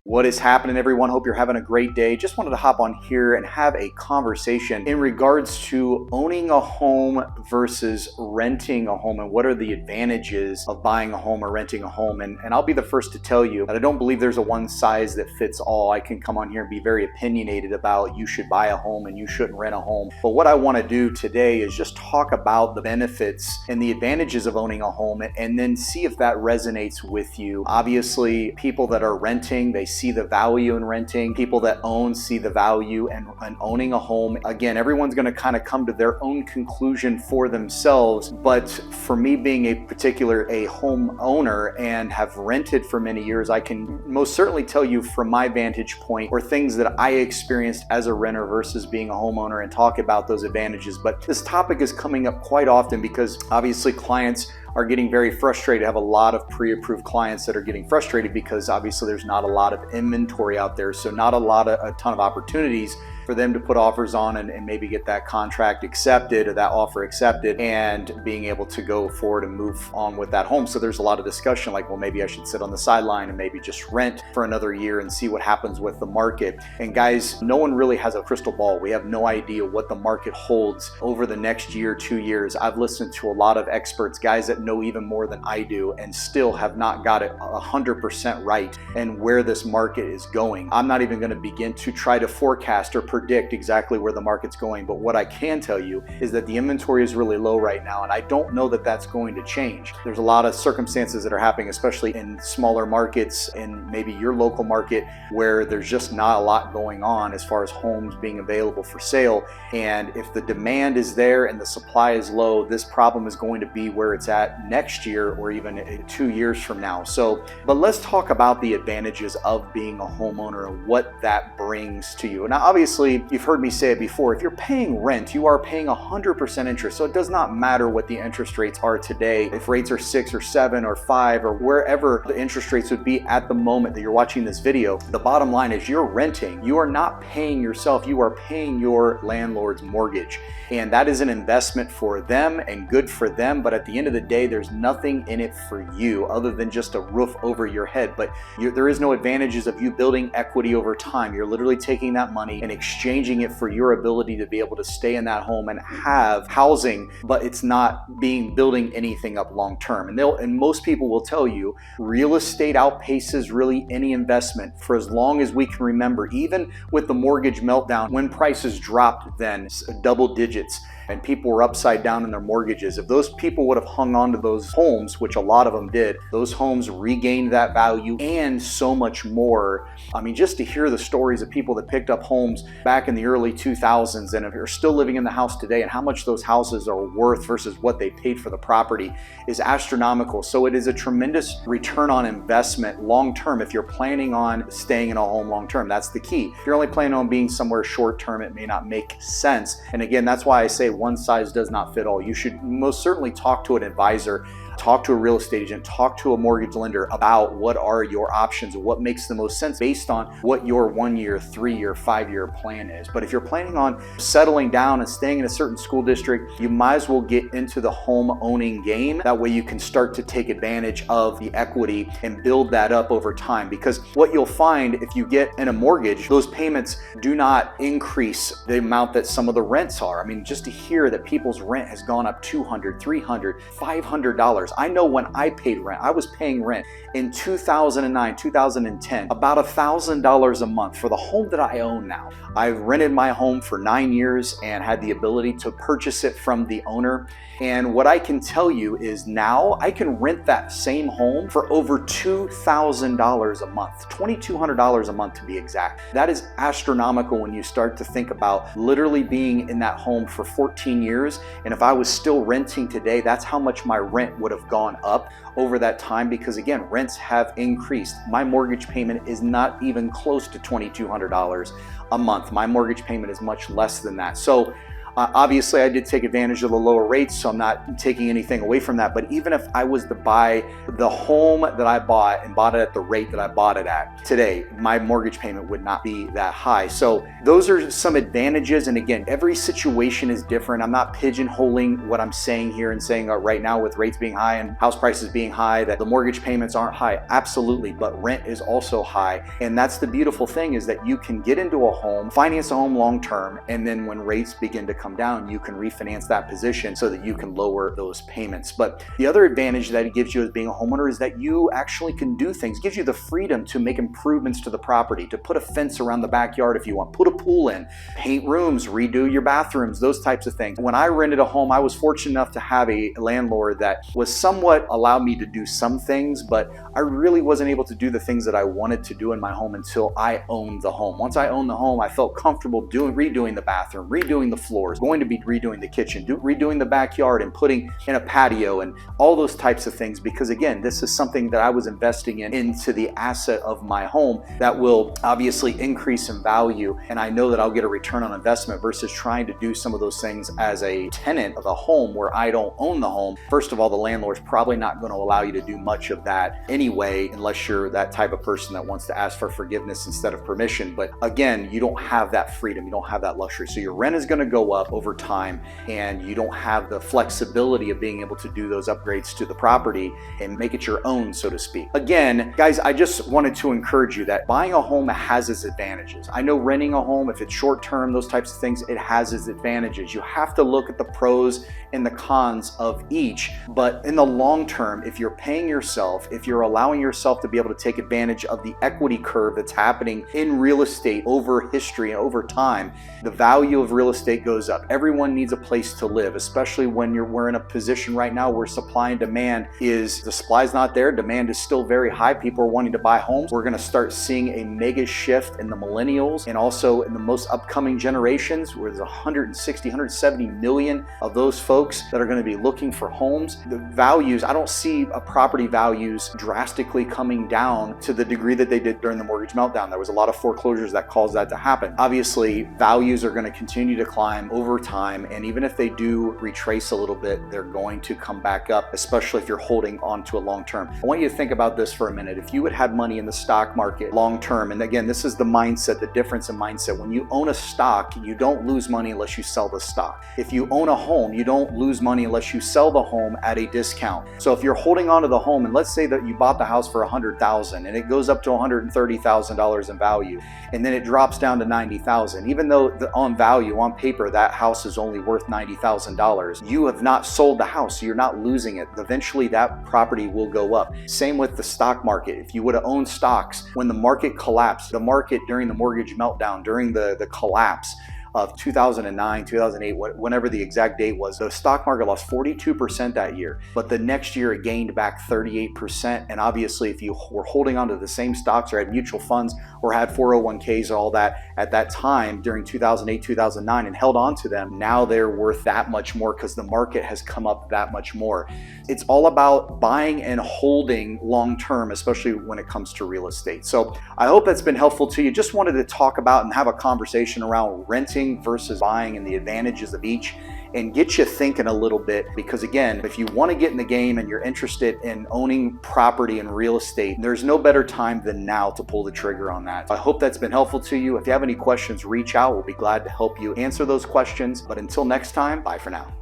What is happening, everyone? Hope you're having a great day. Just wanted to hop on here and have a conversation in regards to owning a home versus renting a home, and what are the advantages of buying a home or renting a home. And I'll be the first to tell you that I don't believe there's a one size that fits all. I can come on here and be very opinionated about you should buy a home and you shouldn't rent a home. But what I want to do today is just talk about the benefits and the advantages of owning a home, and then see if that resonates with you. Obviously, people that are renting, they see the value in renting. People that own see the value in owning a home. Again, everyone's going to kind of come to their own conclusion for themselves. But for me, being a home owner and have rented for many years, I can most certainly tell you from my vantage point, or things that I experienced as a renter versus being a homeowner, and talk about those advantages. But this topic is coming up quite often because obviously clients are getting very frustrated. I have a lot of pre-approved clients that are getting frustrated because obviously there's not a lot of inventory out there, so not a ton of opportunities for them to put offers on and maybe get that contract accepted or that offer accepted, and being able to go forward and move on with that home. So there's a lot of discussion like, well, maybe I should sit on the sideline and maybe just rent for another year and see what happens with the market. And guys, no one really has a crystal ball. We have no idea what the market holds over the next year, 2 years. I've listened to a lot of experts, guys that know even more than I do, and still have not got it 100% right and where this market is going. I'm not even going to begin to try to forecast or predict exactly where the market's going, but what I can tell you is that the inventory is really low right now, and I don't know that that's going to change. There's a lot of circumstances that are happening, especially in smaller markets and maybe your local market, where there's just not a lot going on as far as homes being available for sale. And if the demand is there and the supply is low, this problem is going to be where it's at next year or even 2 years from now. So, but let's talk about the advantages of being a homeowner and what that brings to you. Now, obviously, you've heard me say it before, if you're paying rent, you are paying 100% interest. So it does not matter what the interest rates are today. If rates are 6 or 7 or 5 or wherever the interest rates would be at the moment that you're watching this video, the bottom line is you're renting. You are not paying yourself, you are paying your landlord's mortgage. And that is an investment for them and good for them. But at the end of the day, there's nothing in it for you other than just a roof over your head. But there is no advantages of you building equity over time. You're literally taking that money and exchanging it for your ability to be able to stay in that home and have housing, but it's not building anything up long term. And most people will tell you real estate outpaces really any investment for as long as we can remember. Even with the mortgage meltdown, when prices dropped then double digits and people were upside down in their mortgages, if those people would have hung on to those homes, which a lot of them did, those homes regained that value and so much more. I mean, just to hear the stories of people that picked up homes back in the early 2000s and are still living in the house today, and how much those houses are worth versus what they paid for the property is astronomical. So it is a tremendous return on investment long term if you're planning on staying in a home long term. That's the key. If you're only planning on being somewhere short term, it may not make sense. And again, that's why I say one size does not fit all. You should most certainly talk to an advisor, talk to a real estate agent, talk to a mortgage lender about what are your options and what makes the most sense based on what your 1 year, 3 year, 5 year plan is. But if you're planning on settling down and staying in a certain school district, you might as well get into the home owning game. That way you can start to take advantage of the equity and build that up over time. Because what you'll find if you get in a mortgage, those payments do not increase the amount that some of the rents are. I mean, just to hear that people's rent has gone up $200, $300, $500. I know when I paid rent, I was paying rent in 2009, 2010, about $1,000 a month for the home that I own now. I've rented my home for 9 years and had the ability to purchase it from the owner. And what I can tell you is now I can rent that same home for over $2,000 a month, $2,200 a month to be exact. That is astronomical when you start to think about literally being in that home for 14 years. And if I was still renting today, that's how much my rent would have gone up over that time, because again, rents have increased. My mortgage payment is not even close to $2,200 a month. My mortgage payment is much less than that. So Obviously, I did take advantage of the lower rates, so I'm not taking anything away from that. But even if I was to buy the home that I bought and bought it at the rate that I bought it at today, my mortgage payment would not be that high. So those are some advantages. And again, every situation is different. I'm not pigeonholing what I'm saying here and saying right now with rates being high and house prices being high that the mortgage payments aren't high. Absolutely. But rent is also high. And that's the beautiful thing, is that you can get into a home, finance a home long term, and then when rates begin to come down, you can refinance that position so that you can lower those payments. But the other advantage that it gives you as being a homeowner is that you actually can do things. It gives you the freedom to make improvements to the property, to put a fence around the backyard if you want, put a pool in, paint rooms, redo your bathrooms, those types of things. When I rented a home, I was fortunate enough to have a landlord that was somewhat allowed me to do some things, but I really wasn't able to do the things that I wanted to do in my home until I owned the home. Once I owned the home, I felt comfortable redoing the bathroom, redoing the floors, going to be redoing the kitchen, redoing the backyard, and putting in a patio and all those types of things, because again, this is something that I was investing into the asset of my home that will obviously increase in value, and I know that I'll get a return on investment versus trying to do some of those things as a tenant of a home where I don't own the home. First of all, the landlord's probably not going to allow you to do much of that anyway, unless you're that type of person that wants to ask for forgiveness instead of permission. But again, you don't have that freedom, you don't have that luxury. So your rent is going to go up over time, and you don't have the flexibility of being able to do those upgrades to the property and make it your own, so to speak. Again, guys, I just wanted to encourage you that buying a home has its advantages. I know renting a home, if it's short term, those types of things, it has its advantages. You have to look at the pros and the cons of each. But in the long term, if you're paying yourself, if you're allowing yourself to be able to take advantage of the equity curve that's happening in real estate over history and over time, the value of real estate goes up. Everyone needs a place to live, especially when we're in a position right now where supply and demand is, the supply's not there, demand is still very high. People are wanting to buy homes. We're going to start seeing a mega shift in the millennials and also in the most upcoming generations, where there's 160, 170 million of those folks that are going to be looking for homes. The values, I don't see property values drastically coming down to the degree that they did during the mortgage meltdown. There was a lot of foreclosures that caused that to happen. Obviously, values are going to continue to climb over time, and even if they do retrace a little bit, they're going to come back up, especially if you're holding on to a long term. I want you to think about this for a minute. If you had had money in the stock market long term, and again, this is the mindset, the difference in mindset. When you own a stock, you don't lose money unless you sell the stock. If you own a home, you don't lose money unless you sell the home at a discount. So if you're holding on to the home, and let's say that you bought the house for $100,000 and it goes up to $130,000 in value, and then it drops down to $90,000, even though on value, on paper, that house is only worth $90,000, you have not sold the house, so you're not losing it. Eventually that property will go up. Same with the stock market. If you would have owned stocks when the market collapsed, the market during the mortgage meltdown, during the collapse of 2009, 2008, whenever the exact date was, the stock market lost 42% that year. But the next year it gained back 38%. And obviously, if you were holding on to the same stocks or had mutual funds or had 401ks and all that at that time during 2008, 2009 and held on to them, now they're worth that much more because the market has come up that much more. It's all about buying and holding long term, especially when it comes to real estate. So I hope that's been helpful to you. Just wanted to talk about and have a conversation around renting versus buying and the advantages of each, and get you thinking a little bit, because again, if you want to get in the game and you're interested in owning property and real estate, there's no better time than now to pull the trigger on that. I hope that's been helpful to you. If you have any questions, reach out. We'll be glad to help you answer those questions. But until next time, bye for now.